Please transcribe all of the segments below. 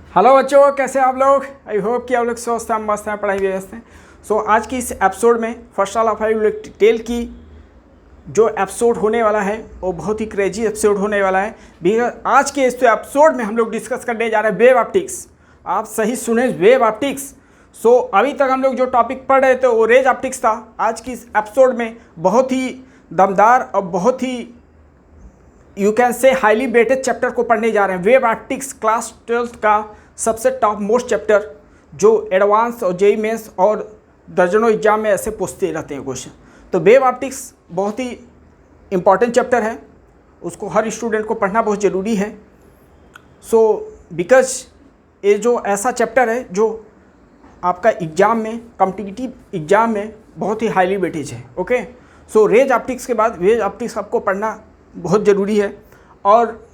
Hello बच्चों, कैसे आप लोग? आई होप कि आप लोग स्वस्थ हैं, मस्त हैं, पढ़ाई व्यस्त हैं। सो आज की इस एपिसोड में first all of I will detail की जो एपिसोड होने वाला है वो बहुत ही क्रेजी एपिसोड होने वाला है। बिकॉज आज के इस एपिसोड में हम लोग डिस्कस करने जा रहे हैं वेव ऑप्टिक्स। आप सही सुने, वेव ऑप्टिक्स। सो अभी तक हम लोग जो टॉपिक पढ़ रहे थे वो रेज ऑप्टिक्स था। आज की इस एपिसोड में बहुत ही दमदार और बहुत ही you can say highly weighted chapter को पढ़ने जा रहे हैं। वेव ऑप्टिक्स क्लास 12th का सबसे टॉप मोस्ट चैप्टर जो एडवांस और जेई मेंस और दर्जनों एग्जाम में ऐसे पूछते रहते हैं क्वेश्चन। तो वेव ऑप्टिक्स बहुत ही इम्पॉर्टेंट चैप्टर है, उसको हर स्टूडेंट को पढ़ना बहुत ज़रूरी है। सो बिकॉज ये जो ऐसा चैप्टर है जो आपका एग्ज़ाम में, कॉम्पिटिटिव एग्ज़ाम में बहुत ही हाईली वेटेज है। ओके, सो रेज ऑप्टिक्स के बाद वेव ऑप्टिक्स आपको पढ़ना बहुत ज़रूरी है। और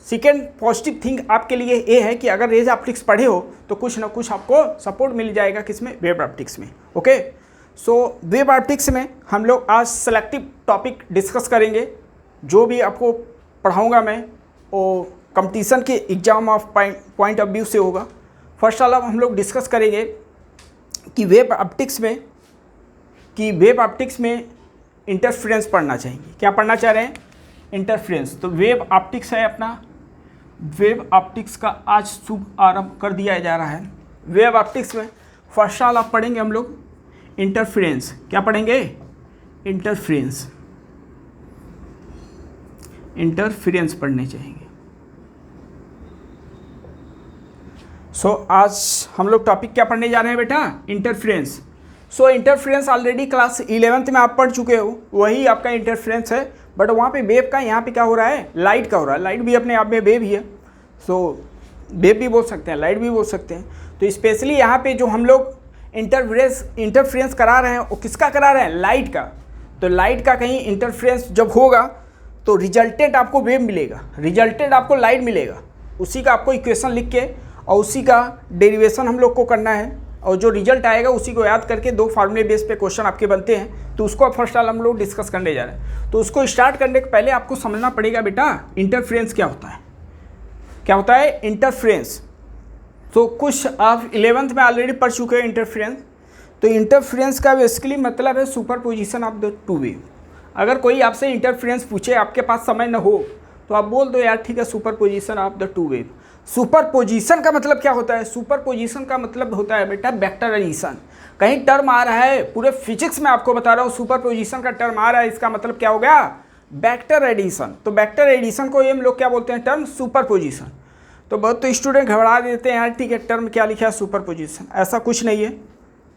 सेकेंड पॉजिटिव थिंग आपके लिए ये है कि अगर रेज ऑप्टिक्स पढ़े हो तो कुछ ना कुछ आपको सपोर्ट मिल जाएगा किसमें, वेव ऑप्टिक्स में। ओके, सो वेव ऑप्टिक्स में हम लोग आज सेलेक्टिव टॉपिक डिस्कस करेंगे। जो भी आपको पढ़ाऊँगा मैं वो कंपटीशन के exam of point of view से होगा। फर्स्ट ऑल हम लोग डिस्कस करेंगे कि वेव ऑप्टिक्स में इंटरफेरेंस पढ़ना चाहेंगे। क्या पढ़ना चाह रहे हैं? इंटरफेरेंस। तो वेव ऑप्टिक्स है अपना, वेव ऑप्टिक्स का आज शुभ आरंभ कर दिया जा रहा है। वेव ऑप्टिक्स में फर्स्ट ऑल आप पढ़ेंगे हम लोग इंटरफेरेंस। क्या पढ़ेंगे? इंटरफेरेंस पढ़ने चाहेंगे। सो आज हम लोग टॉपिक क्या पढ़ने जा रहे हैं बेटा? इंटरफेरेंस। सो इंटरफेरेंस ऑलरेडी क्लास 11th में आप पढ़ चुके हो, वही आपका इंटरफेरेंस है। बट वहाँ पे वेव का, यहाँ पे क्या हो रहा है? लाइट का हो रहा है। लाइट भी अपने आप में वेव ही है। सो वेव भी बोल सकते हैं, लाइट भी बोल सकते हैं। तो स्पेशली यहाँ पे जो हम लोग इंटरफेरेंस करा रहे हैं वो किसका करा रहे हैं? लाइट का। तो लाइट का कहीं इंटरफेरेंस जब होगा तो रिजल्टेंट आपको वेव मिलेगा, रिजल्टेंट आपको लाइट मिलेगा। उसी का आपको इक्वेशन लिख के और उसी का डेरिवेशन हम लोग को करना है, और जो रिजल्ट आएगा उसी को याद करके दो फार्मूले बेस पे क्वेश्चन आपके बनते हैं। तो उसको फर्स्ट ऑल हम लोग डिस्कस करने जा रहे हैं। तो उसको स्टार्ट करने के पहले आपको समझना पड़ेगा बेटा इंटरफेरेंस क्या होता है। क्या होता है इंटरफेरेंस? तो कुछ आप 11th में ऑलरेडी पढ़ चुके हैं इंटरफेरेंस। तो इंटरफेरेंस का बेसिकली मतलब है superposition of the two wave. अगर कोई आपसे इंटरफेरेंस पूछे, आपके पास समय न हो, तो आप बोल दो यार ठीक है, superposition of the two wave. Superposition का मतलब क्या होता है? सुपरपोजिशन का मतलब होता है बेटा वेक्टर एडिशन। कहीं टर्म आ रहा है, पूरे फिजिक्स में आपको बता रहा हूँ, सुपरपोजिशन का टर्म आ रहा है, इसका मतलब क्या हो गया? Vector addition. तो वेक्टर एडिशन को ये हम लोग क्या बोलते हैं? Term superposition. तो बहुत तो स्टूडेंट घबरा देते हैं यार ठीक है, टर्म क्या लिखा है? सुपरपोजिशन। ऐसा कुछ नहीं है।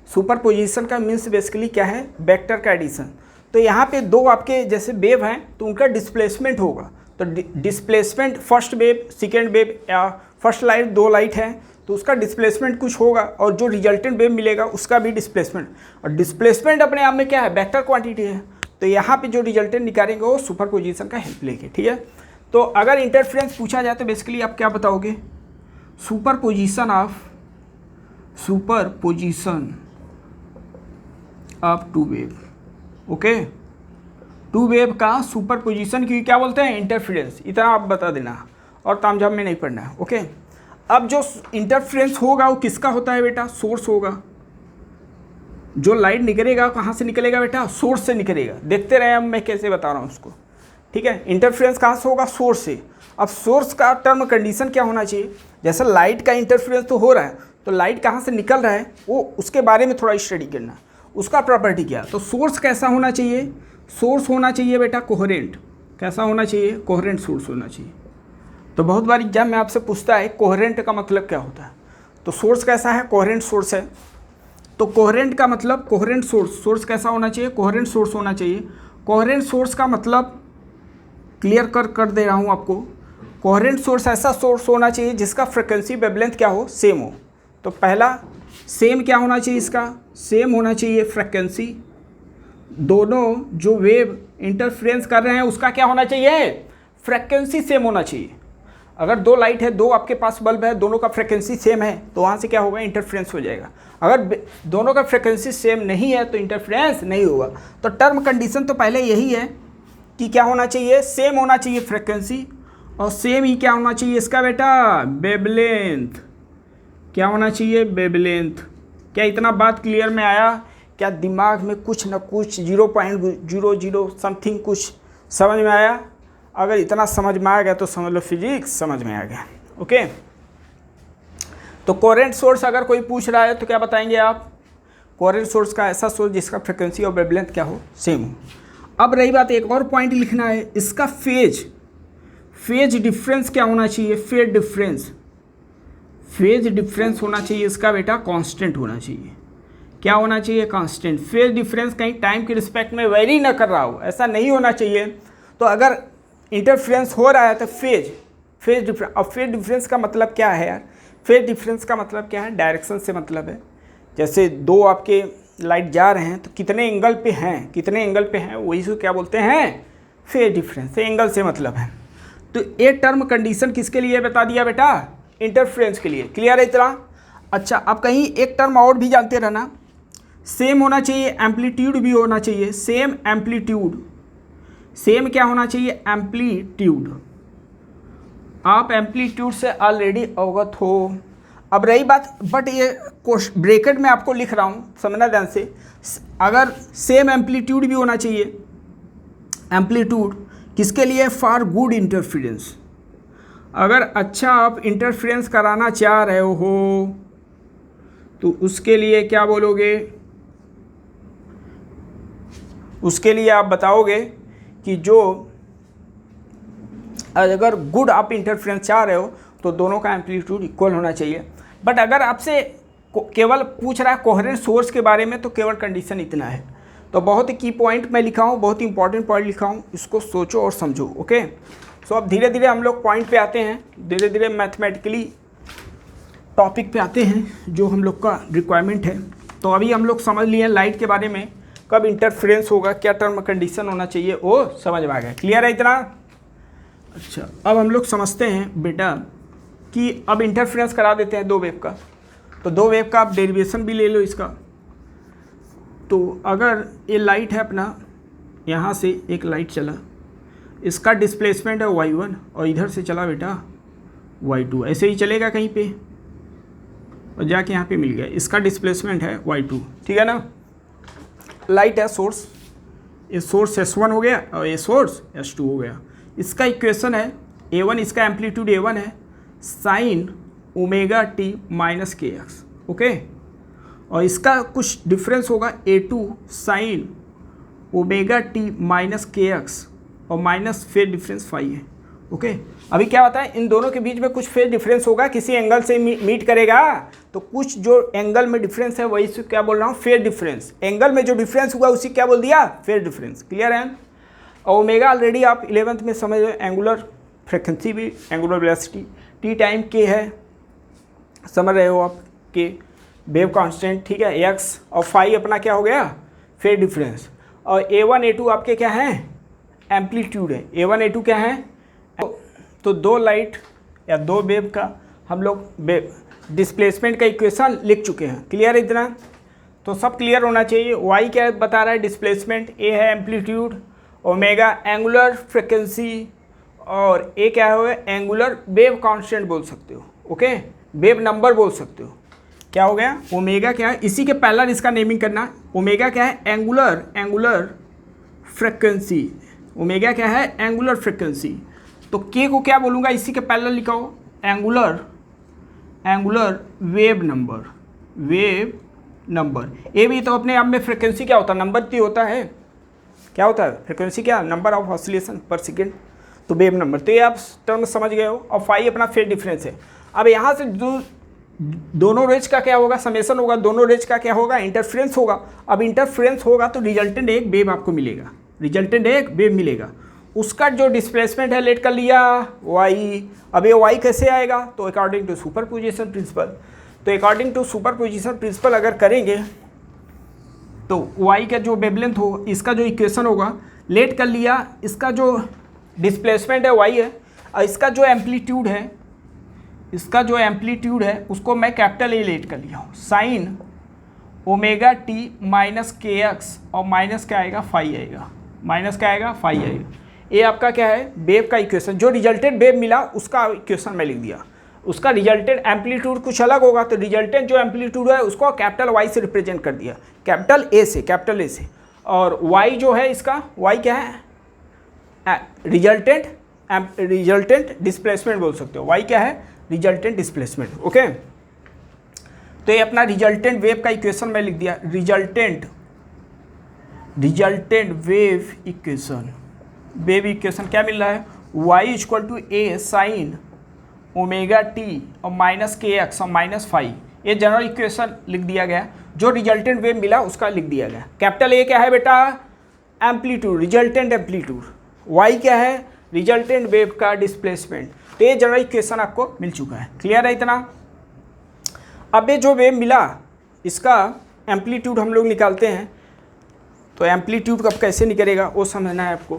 सुपरपोजिशन का मीन्स बेसिकली क्या है? वेक्टर का एडिशन। तो यहाँ पे दो आपके जैसे वेव हैं तो उनका डिस्प्लेसमेंट होगा। तो displacement first wave, second wave, या फर्स्ट लाइट, दो लाइट है तो उसका डिस्प्लेसमेंट कुछ होगा, और जो रिजल्टेंट वेव मिलेगा उसका भी डिस्प्लेसमेंट। और डिस्प्लेसमेंट अपने आप में क्या है? वेक्टर क्वांटिटी है। तो यहाँ पे जो रिजल्टेंट निकालेंगे वो सुपरपोजिशन का हेल्प लेके, ठीक है। तो अगर इंटरफेरेंस पूछा जाए तो बेसिकली आप क्या बताओगे? Superposition of two wave. Okay, two wave का सुपरपोजिशन की क्या बोलते हैं? इंटरफेरेंस। इतना आप बता देना और तामझाम में नहीं पढ़ना है। ओके, अब जो इंटरफेरेंस होगा वो किसका होता है बेटा? सोर्स होगा। जो लाइट निकलेगा कहाँ से निकलेगा बेटा? सोर्स से निकलेगा। देखते रहे अब मैं कैसे बता रहा हूँ उसको, ठीक है। इंटरफेरेंस कहाँ से होगा? सोर्स से। अब सोर्स का टर्म कंडीशन क्या होना चाहिए? जैसे लाइट का इंटरफेरेंस तो हो रहा है, तो लाइट कहाँ से निकल रहा है वो उसके बारे में थोड़ा स्टडी करना, उसका प्रॉपर्टी क्या। तो सोर्स कैसा होना चाहिए? सोर्स होना चाहिए बेटा कोहेरेंट। कैसा होना चाहिए? कोहेरेंट सोर्स होना चाहिए। तो बहुत बार एग्जाम में आपसे पूछता है कोहेरेंट का मतलब क्या होता है। तो सोर्स कैसा है? कोहेरेंट सोर्स है। तो कोहेरेंट का मतलब कोहेरेंट सोर्स कैसा होना चाहिए? कोहेरेंट सोर्स होना चाहिए। कोहेरेंट सोर्स का मतलब क्लियर कर दे रहा हूँ आपको। कोहेरेंट सोर्स ऐसा सोर्स होना चाहिए जिसका फ्रिक्वेंसी वेवलेंथ क्या हो? सेम हो। तो पहला सेम क्या होना चाहिए? इसका सेम होना चाहिए फ्रिक्वेंसी। दोनों जो वेव इंटरफेरेंस कर रहे हैं उसका क्या होना चाहिए? फ्रिक्वेंसी सेम होना चाहिए। अगर दो लाइट है, दो आपके पास बल्ब है, दोनों का फ्रिक्वेंसी सेम है तो वहाँ से क्या होगा? इंटरफेरेंस हो जाएगा। अगर दोनों का फ्रिक्वेंसी सेम नहीं है तो इंटरफेरेंस नहीं होगा। तो टर्म कंडीशन तो पहले यही है कि क्या होना चाहिए? सेम होना चाहिए फ्रिक्वेंसी, और सेम ही क्या होना चाहिए इसका बेटा? वेवलेंथ। क्या होना चाहिए, वेवलेंथ। क्या इतना बात क्लियर में आया? क्या दिमाग में कुछ न कुछ 0.00 समथिंग कुछ समझ में आया? अगर इतना समझ में आ गया तो समझ लो फिजिक्स समझ में आ गया। ओके, तो कोहेरेंट सोर्स अगर कोई पूछ रहा है तो क्या बताएंगे आप? कोहेरेंट सोर्स का ऐसा सोर्स जिसका फ्रिक्वेंसी और वेवलेंथ क्या हो, सेम हो। अब रही बात, एक और पॉइंट लिखना है, इसका फेज डिफरेंस क्या होना चाहिए? फेज डिफरेंस होना चाहिए इसका बेटा कांस्टेंट होना चाहिए। क्या होना चाहिए? कांस्टेंट। फेज डिफरेंस कहीं टाइम के रिस्पेक्ट में वेरी ना कर रहा हो, ऐसा नहीं होना चाहिए। तो अगर इंटरफ्रेंस हो रहा है तो फेज डिफरेंस। अब फेज डिफरेंस का मतलब क्या है यार? फेज डिफरेंस का मतलब क्या है? डायरेक्शन से मतलब है। जैसे दो आपके लाइट जा रहे हैं तो कितने एंगल पे हैं, वही से क्या बोलते हैं? Phase difference. एंगल से मतलब है। तो ये टर्म कंडीशन किसके लिए बता दिया बेटा? इंटरफ्रेंस के लिए। क्लियर है इतना? अच्छा, अब कहीं एक टर्म और भी जानते रहना, सेम होना चाहिए, एम्पलीट्यूड भी होना चाहिए। Same amplitude. सेम क्या होना चाहिए? एम्पलीट्यूड। आप एम्पलीट्यूड से ऑलरेडी अवगत हो। अब रही बात, बट ये ब्रैकेट में आपको लिख रहा हूँ, समझना ध्यान से। अगर सेम एम्पलीट्यूड भी होना चाहिए, एम्पलीट्यूड किसके लिए? For good interference. अगर अच्छा आप इंटरफेरेंस कराना चाह रहे हो तो उसके लिए क्या बोलोगे? उसके लिए आप बताओगे कि जो अगर गुड आप इंटरफेरेंस चाह रहे हो तो दोनों का एम्पलीट्यूड इक्वल होना चाहिए। बट अगर आपसे केवल पूछ रहा है कोहेरेंट सोर्स के बारे में तो केवल कंडीशन इतना है। तो बहुत ही की पॉइंट मैं लिखा हूँ, बहुत ही इंपॉर्टेंट पॉइंट लिखा हूँ, इसको सोचो और समझो। ओके, सो अब धीरे धीरे हम लोग पॉइंट पे आते हैं, धीरे धीरे मैथमेटिकली टॉपिक पे आते हैं जो हम लोग का रिक्वायरमेंट है। तो अभी हम लोग समझ लिए लाइट के बारे में, कब इंटरफेरेंस होगा, क्या टर्म कंडीशन होना चाहिए, वो समझ में आ गया। क्लियर है इतना? अच्छा, अब हम लोग समझते हैं बेटा कि अब इंटरफेरेंस करा देते हैं दो वेव का। तो दो वेव का आप डेरिवेशन भी ले लो इसका। तो अगर ये लाइट है अपना, यहाँ से एक लाइट चला, इसका डिस्प्लेसमेंट है y1 और इधर से चला बेटा y2, ऐसे ही चलेगा कहीं पे और जाके यहाँ पे मिल गया, इसका डिस्प्लेसमेंट है y2। ठीक है ना? लाइट है सोर्स, ये सोर्स S1 हो गया और ये सोर्स S2 हो गया। इसका इक्वेशन है A1, इसका एम्पलीट्यूड A1 है sign omega T minus k x. Okay, और इसका कुछ डिफरेंस होगा A2 sign omega T minus k x और माइनस फेज डिफरेंस फाई है। ओके, अभी क्या होता है, इन दोनों के बीच में कुछ फेज डिफरेंस होगा, किसी एंगल से मीट करेगा, तो कुछ जो एंगल में डिफरेंस है वही से क्या बोल रहा हूँ? Phase difference. एंगल में जो डिफरेंस हुआ उसी क्या बोल दिया? Phase difference. क्लियर है? और ओमेगा ऑलरेडी आप 11th में समझ रहे, एंगुलर फ्रिक्वेंसी भी, एंगुलर वेलोसिटी, टी टाइम के है, समझ रहे हो आप, के वेव कांस्टेंट। ठीक है, एक्स और फाई अपना क्या हो गया? Phase difference. और A1 A2 आपके क्या हैं? एम्पलीट्यूड है। A1 A2 क्या है? तो दो लाइट या दो वेव का हम लोग डिस्प्लेसमेंट का इक्वेशन लिख चुके हैं। क्लियर है इतना? तो सब क्लियर होना चाहिए। y क्या बता रहा है? डिस्प्लेसमेंट। a है एम्पलीट्यूड, ओमेगा एंगुलर फ्रिक्वेंसी, और a क्या है? एंगुलर वेव कांस्टेंट बोल सकते हो। ओके, वेव नंबर बोल सकते हो। क्या हो गया? ओमेगा क्या है? इसी के पैरेलल इसका नेमिंग करना। ओमेगा क्या है? Angular frequency. ओमेगा क्या है? Angular frequency. तो के को क्या बोलूँगा? इसी के पैरेलल लिखाओ, एंगुलर वेव नंबर। ए भी तो अपने आप में फ्रिक्वेंसी क्या होता है? नंबर भी होता है। क्या होता है? फ्रिक्वेंसी क्या? नंबर ऑफ ऑसिलेशन पर सेकेंड। तो वेव नंबर। तो ये आप टर्म समझ गए हो। और फाई अपना फेज डिफरेंस है। अब यहाँ से दोनों रेज का क्या होगा? समेशन होगा। दोनों रेज का क्या होगा? इंटरफ्रेंस होगा। अब इंटरफ्रेंस होगा तो रिजल्टेंट एक वेव आपको मिलेगा। उसका जो डिस्प्लेसमेंट है लेट कर लिया y। अब ये y कैसे आएगा? तो अकॉर्डिंग टू सुपरपोजिशन प्रिंसिपल। तो अकॉर्डिंग टू सुपरपोजिशन प्रिंसिपल अगर करेंगे तो y का जो वेवलेंथ हो, इसका जो इक्वेशन होगा लेट कर लिया, इसका जो डिस्प्लेसमेंट है y है, और इसका जो एम्पलीट्यूड है उसको मैं कैपिटल ए लेट कर लिया हूँ, sign omega T minus k x, और माइनस क्या आएगा? फाई आएगा। ये आपका क्या है? वेव का इक्वेशन। जो रिजल्टेड वेव मिला उसका इक्वेशन मैं लिख दिया। उसका रिजल्टेंट एम्पलीट्यूड कुछ अलग होगा, तो रिजल्टेंट जो एम्पलीट्यूड है उसको कैपिटल वाई से रिप्रेजेंट कर दिया, कैपिटल ए से। और वाई जो है इसका, वाई क्या है, रिजल्टेंट डिस्प्लेसमेंट बोल सकते हो, वाई क्या है, रिजल्टेंट डिस्प्लेसमेंट। ओके, तो ये अपना रिजल्टेंट वेव का इक्वेशन मैं लिख दिया, रिजल्टेंट वेव इक्वेशन क्या मिल रहा है, y equal to a sine omega t और माइनस के एक्स और माइनस फाइव, ये जनरल इक्वेशन लिख दिया गया। जो रिजल्टेंट वेव मिला उसका लिख दिया गया। कैपिटल ए क्या है बेटा, एम्पलीट्यूड, रिजल्टेंट एम्पलीट्यूड, वाई क्या है, रिजल्टेंट वेव का डिस्प्लेसमेंट। तो ये जनरल इक्वेशन आपको मिल चुका है, क्लियर है इतना। अब ये जो वेव मिला इसका एम्पलीट्यूड हम लोग निकालते हैं, तो एम्पलीट्यूड कब कैसे निकलेगा वो समझना है आपको।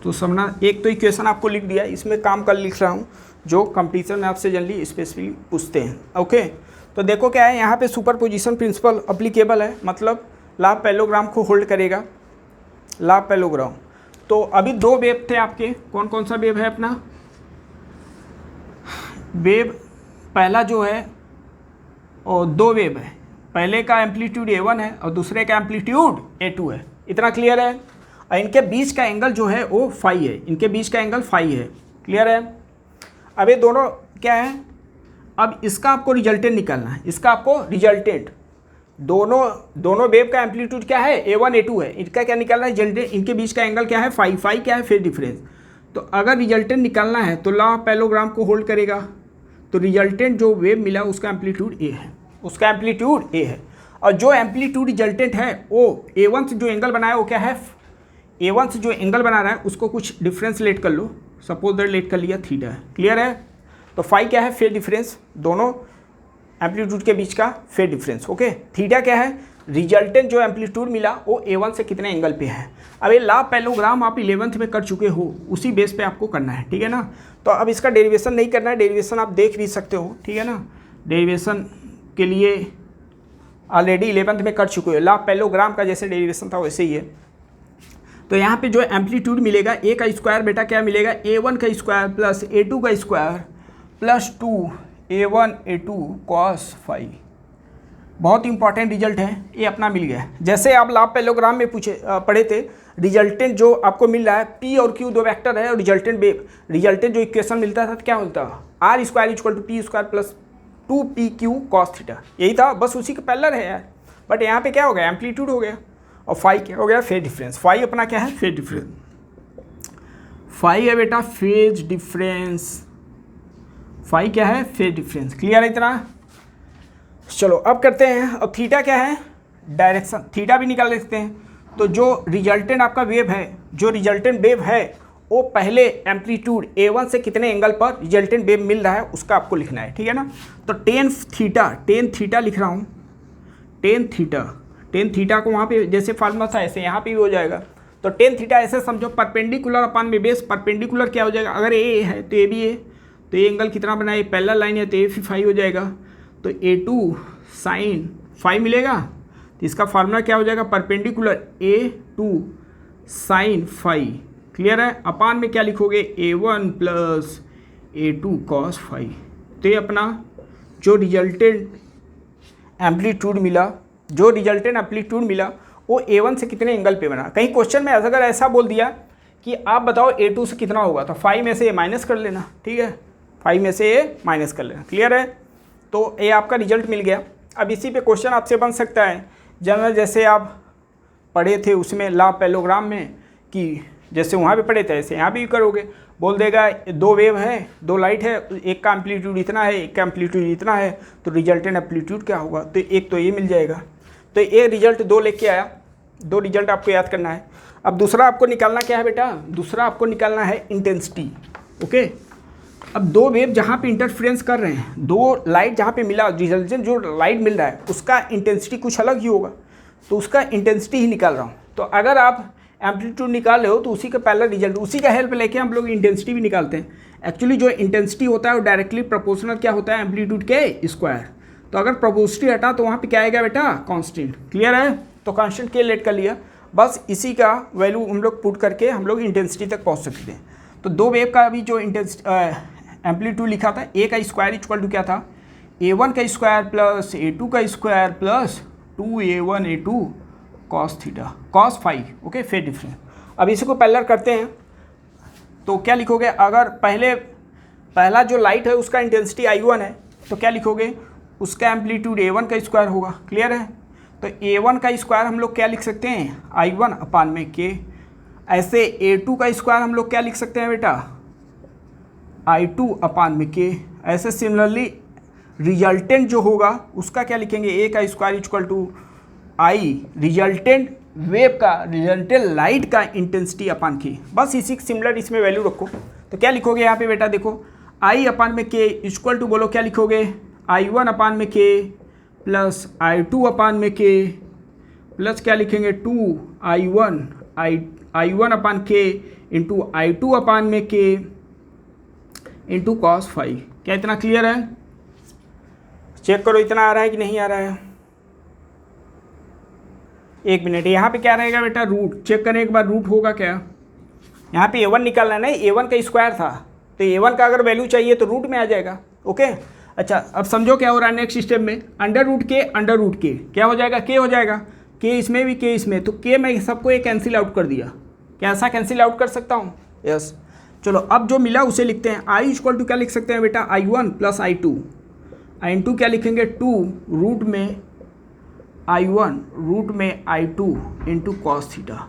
तो समझना, एक तो इक्वेशन आपको लिख दिया, इसमें काम कर लिख रहा हूँ जो कंपटीशन में आपसे जनरली स्पेसिफिकली पूछते हैं। ओके, तो देखो क्या है, यहाँ पे सुपरपोजिशन प्रिंसिपल अप्लीकेबल है, मतलब लाभ पैरेललोग्राम को होल्ड करेगा, लाभ पैरेललोग्राम। तो अभी दो वेव थे आपके, कौन कौन सा वेव है अपना, वेव पहला जो है, और दो वेव है, पहले का एम्पलीट्यूड A1 है और दूसरे का एम्पलीट्यूड A2 है, इतना क्लियर है। और इनके बीच का एंगल जो है वो फाई है, इनके बीच का एंगल फाई है, क्लियर है। अब ये दोनों क्या है, अब इसका आपको रिजल्टेंट निकालना है, इसका आपको रिजल्टेंट, दोनों वेव का एम्पलीट्यूड क्या है, A1 A2 है, इनका क्या निकालना है, रिजल्टेंट, इनके बीच का एंगल क्या है, फाई क्या है, फेज डिफरेंस। तो अगर रिजल्टेंट निकालना है तो लॉ ऑफ पैरेललोग्राम को होल्ड करेगा, तो रिजल्टेंट जो वेव मिला उसका एम्पलीट्यूड ए है, उसका एम्पलीट्यूड ए है। और जो एम्पलीट्यूड रिजल्टेंट है वो A1 से जो एंगल बनाया वो क्या है, A1 से जो एंगल बना रहा है उसको कुछ डिफरेंस लेट कर लो, सपोज दैट लेट कर लिया थीटा है, क्लियर है। तो फाई क्या है, फेज डिफरेंस, दोनों एम्पलीट्यूड के बीच का फेज डिफरेंस। ओके, थीटा क्या है, रिजल्टेंट जो एम्पलीट्यूड मिला वो A1 से कितने एंगल पे है। अब ये लाभ पैरेललोग्राम आप 11th में कर चुके हो, उसी बेस पे आपको करना है, ठीक है ना। तो अब इसका डेरिवेशन नहीं करना है, डेरिवेशन आप देख भी सकते हो, ठीक है ना। डेरिवेशन के लिए ऑलरेडी 11th में कर चुके हो, लाभ पैरेललोग्राम का जैसे डेरिवेशन था वैसे ही है। तो यहाँ पे जो एम्पलीट्यूड मिलेगा, ए का स्क्वायर बेटा क्या मिलेगा, A1 का स्क्वायर प्लस A2 का square plus 2A1 A2 cos phi. बहुत इंपॉर्टेंट रिजल्ट है, ये अपना मिल गया। जैसे आप लाभ पैरेललोग्राम में पढ़े थे, रिजल्टेंट जो आपको मिल रहा है, P और Q दो वेक्टर है, और रिजल्टेंट जो इक्वेशन मिलता था तो क्या होता है, R square equal to P square plus 2PQ cos theta, यही था, बस उसी का पैरेलल है यार। बट यहाँ पे क्या हो गया, एम्पलीट्यूड हो गया, और फाई क्या हो गया, फेज डिफरेंस। फाई अपना क्या है, फेज डिफरेंस, फाई है बेटा फेज डिफरेंस, फाई क्या है, फेज डिफरेंस, क्लियर है इतना। चलो अब करते हैं, अब थीटा क्या है, डायरेक्शन, थीटा भी निकाल लेते हैं। तो जो रिजल्टेंट आपका वेव है, जो रिजल्टेंट वेव है वो पहले एम्पलीट्यूड A1 से कितने एंगल पर रिजल्टेंट वेव मिल रहा है उसका आपको लिखना है, ठीक है ना। तो टेन थीटा लिख रहा हूँ, टेन थीटा को वहाँ पे जैसे फार्मूला था ऐसे यहाँ पे भी हो जाएगा। तो टेन थीटा ऐसे समझो, परपेंडिकुलर अपान में बेस, परपेंडिकुलर क्या हो जाएगा, अगर ए है तो ए भी है, तो ये एंगल कितना बना है, पैरेलल लाइन है तो ए फाई हो जाएगा, तो A2 साइन फाई मिलेगा। तो इसका फार्मूला क्या हो जाएगा, perpendicular A2 sine phi, clear है। अपान में क्या लिखोगे, A1 plus A2 cos phi. तो ये अपना जो रिजल्टेंट एम्पलीट्यूड मिला, वो A1 से कितने एंगल पे बना। कहीं क्वेश्चन में अगर ऐसा बोल दिया कि आप बताओ A2 से कितना होगा, तो फाई में से ए माइनस कर लेना, ठीक है, फाई में से ए माइनस कर लेना, क्लियर है। तो ये आपका रिजल्ट मिल गया। अब इसी पे क्वेश्चन आपसे बन सकता है जनरल, जैसे आप पढ़े थे उसमें लाभ पैरेललोग्राम में, कि जैसे वहाँ पे पढ़े थे ऐसे यहाँ भी करोगे। बोल देगा दो वेव है, दो लाइट है, एक का एम्पलीट्यूड इतना है, एक का एम्पलीट्यूड इतना है, तो रिजल्टेंट एम्पलीट्यूड क्या होगा, तो एक तो ये मिल जाएगा। तो ये रिजल्ट दो लेके आया, दो रिजल्ट आपको याद करना है। अब दूसरा आपको निकालना क्या है बेटा, दूसरा आपको निकालना है इंटेंसिटी। ओके, अब दो वेव जहाँ पे इंटरफ्रेंस कर रहे हैं, दो लाइट जहाँ पे मिला, रिजल्टेंट जो लाइट मिल रहा है उसका इंटेंसिटी कुछ अलग ही होगा, तो उसका इंटेंसिटी ही निकाल रहा हूँ। तो अगर आप एम्पलीट्यूड निकाल रहे हो तो उसी का पैरेलल रिजल्ट, उसी का हेल्प लेके हम लोग इंटेंसिटी भी निकालते हैं। एक्चुअली जो इंटेंसिटी होता है वो डायरेक्टली प्रोपोर्शनल क्या होता है, एम्पलीट्यूड के स्क्वायर। तो अगर प्रोपोर्शनल हटा तो वहाँ पे क्या आएगा बेटा, कांस्टेंट, क्लियर है। तो कांस्टेंट के लेट कर लिया, बस इसी का वैल्यू हम लोग पुट करके हम लोग इंटेंसिटी तक पहुंच सकते हैं। तो दो वेव का अभी जो एम्पलीट्यूड लिखा था, ए का स्क्वायर इक्वल टू क्या था, A1 का स्क्वायर प्लस A2 का square plus 2A1 A2 cos theta cos phi, okay, phase difference. अब इसी को पैरेलल करते हैं तो क्या लिखोगे, अगर पहला जो लाइट है उसका इंटेंसिटी I1 है तो क्या लिखोगे, उसका एम्पलीट्यूड A1 का स्क्वायर होगा। क्लियर है? तो A1 का स्क्वायर हम लोग क्या लिख सकते हैं, I1 अपान में K। ऐसे A2 का स्क्वायर हम लोग क्या लिख सकते हैं बेटा, I2 अपान में K। ऐसे सिमिलरली रिजल्टेंट जो होगा उसका क्या लिखेंगे, A का square equal to I resultant wave का, रिजल्टेंट लाइट का इंटेंसिटी अपान K। बस इसी सिमिलर इसमें वैल्यू रखो। तो क्या लिखोगे यहाँ पे बेटा, देखो I अपान में K इक्वल टू, बोलो क्या लिखोगे, I1 अपान में K प्लस I2 अपान में K प्लस क्या लिखेंगे 2I1 अपान K इंटू I2 अपान में K इंटू कॉस फाई। क्या इतना क्लियर है? चेक करो इतना आ रहा है कि नहीं आ रहा है। एक मिनट, यहाँ पे क्या रहेगा बेटा, रूट। चेक करें एक बार, रूट होगा क्या, यहाँ पे A1 निकालना है, नहीं A1 का स्क्वायर था तो A1 का अगर वैल्यू चाहिए तो रूट में आ जाएगा। ओके, अच्छा अब समझो क्या हो रहा है नेक्स्ट स्टेप में, अंडर रूट के क्या हो जाएगा, K हो जाएगा, K इसमें भी K इसमें, तो K मैं सबको एक कैंसिल आउट कर दिया। क्या ऐसा कैंसिल आउट कर सकता हूँ? यस। चलो अब जो मिला उसे लिखते हैं, I इक्वल टू क्या लिख सकते हैं बेटा, I1 प्लस I2 क्या लिखेंगे 2 रूट में I1 रूट में I2 into cos theta.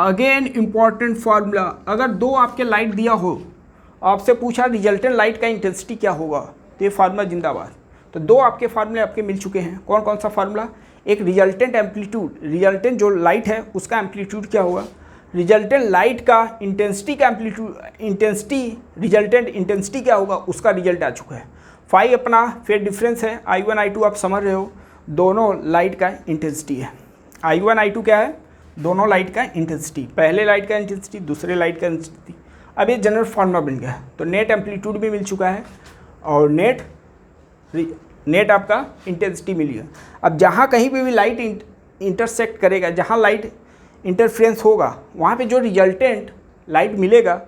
Again important formula, अगर दो आपके लाइट दिया हो, आपसे पूछा रिजल्टेंट लाइट का इंटेंसिटी क्या होगा, तो ये फार्मूला जिंदाबाद। तो दो आपके फार्मूले आपके मिल चुके हैं। कौन कौन सा फार्मूला, एक रिजल्टेंट एम्पलीट्यूड, रिजल्टेंट जो लाइट है उसका एम्पलीट्यूड क्या होगा, रिजल्टेंट लाइट का इंटेंसिटी का एम्पलीट्यूड, रिजल्टेंट इंटेंसिटी क्या होगा उसका रिजल्ट आ चुका है। फाई अपना फेज डिफरेंस है, I1 I2 आप समझ रहे हो, दोनों लाइट का इंटेंसिटी है। I1 I2 क्या है, दोनों लाइट का इंटेंसिटी, पहले लाइट का इंटेंसिटी, दूसरे लाइट का इंटेंसिटी। अब ये जनरल फार्मूला बन गया है। तो नेट एम्पलीट्यूड भी मिल चुका है और नेट आपका इंटेंसिटी मिल गया। अब जहाँ कहीं पे भी लाइट इंटरसेक्ट करेगा, जहाँ लाइट इंटरफ्रेंस होगा, वहाँ पे जो रिजल्टेंट लाइट मिलेगा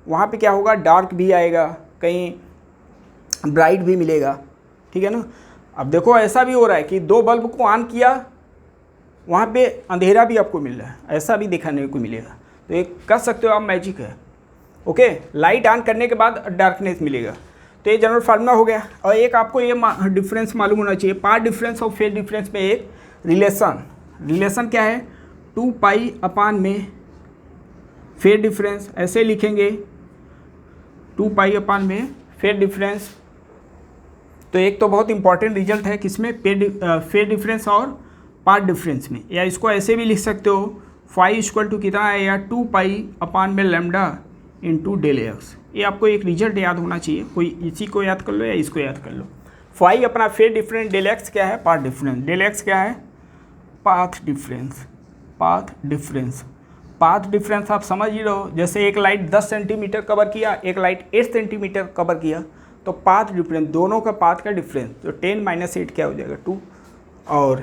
वहाँ पे क्या होगा, डार्क भी आएगा, कहीं ब्राइट भी मिलेगा। ठीक है ना? अब देखो ऐसा भी हो रहा है कि दो बल्ब को ऑन किया, वहाँ पे अंधेरा भी आपको मिल रहा है, ऐसा भी दिखाने को मिलेगा। तो ये कर सकते हो आप, मैजिक है। ओके, लाइट ऑन करने के बाद डार्कनेस मिलेगा। तो ये जनरल फार्मूला हो गया। और एक आपको ये डिफरेंस मालूम होना चाहिए, पार्ट डिफरेंस और फेज डिफरेंस में एक रिलेशन क्या है, 2 पाई अपान में फेज डिफरेंस, ऐसे लिखेंगे 2 पाई अपान में फेज डिफरेंस। तो एक तो बहुत इंपॉर्टेंट रिजल्ट है किसमें, फेज डिफरेंस और पार्ट डिफरेंस में। या इसको ऐसे भी लिख सकते हो, फाई इक्वल टू कितना है या 2 पाई अपान में लैम्डा इंटू डेल एक्स। ये आपको एक रिजल्ट याद होना चाहिए, कोई इसी को याद कर लो या इसको याद कर लो। फाई अपना फेज डिफरेंस, डेल एक्स क्या है, पाथ डिफरेंस, डेल एक्स क्या है, पाथ डिफरेंस आप समझ ही रहो। जैसे एक लाइट 10 सेंटीमीटर कवर किया, एक लाइट 8 सेंटीमीटर कवर किया, तो पाथ डिफरेंस, दोनों का पाथ का डिफरेंस, तो 10 - 8 क्या हो जाएगा, 2। और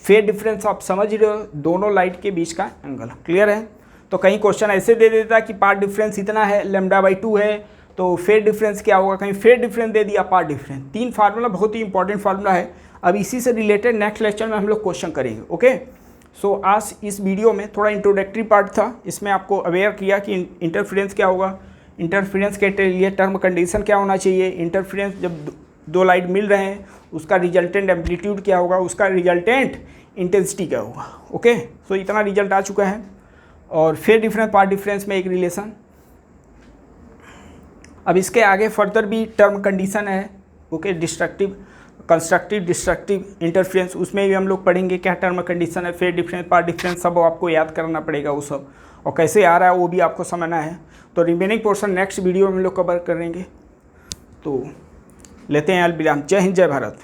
फेज डिफरेंस आप समझ ही रहे हो, दोनों लाइट के बीच का एंगल। क्लियर है? तो कहीं क्वेश्चन ऐसे दे देता कि पाथ डिफरेंस इतना है, λ/2 है, तो फेज डिफरेंस क्या होगा, कहीं फेज डिफरेंस दे दिया, पाथ डिफरेंस। 3 फार्मूला बहुत ही इंपॉर्टेंट फार्मूला है। अब इसी से रिलेटेड नेक्स्ट लेक्चर में हम लोग क्वेश्चन करेंगे। ओके, सो आज इस वीडियो में थोड़ा इंट्रोडक्टरी पार्ट था, इसमें आपको अवेयर किया कि इंटरफेरेंस क्या होगा, इंटरफेरेंस के लिए टर्म कंडीशन क्या होना चाहिए, इंटरफेरेंस जब दो लाइट मिल रहे हैं उसका रिजल्टेंट एम्पलीट्यूड क्या होगा, उसका रिजल्टेंट इंटेंसिटी क्या होगा। ओके, सो इतना रिजल्ट आ चुका है। और फेज डिफरेंस पार्ट डिफरेंस में एक रिलेशन। अब इसके आगे फर्दर भी टर्म कंडीशन है। Okay, destructive, constructive, destructive interference, उसमें भी हम लोग पढ़ेंगे क्या टर्म कंडीशन है, फेज डिफरेंस पार्ट डिफरेंस, सब आपको याद करना पड़ेगा वो सब, और कैसे आ रहा है वो भी आपको समझना है। तो रिमेनिंग पोर्शन नेक्स्ट वीडियो में हम लोग कवर करेंगे। तो लेते हैं अलविदा। जय हिंद, जय भारत।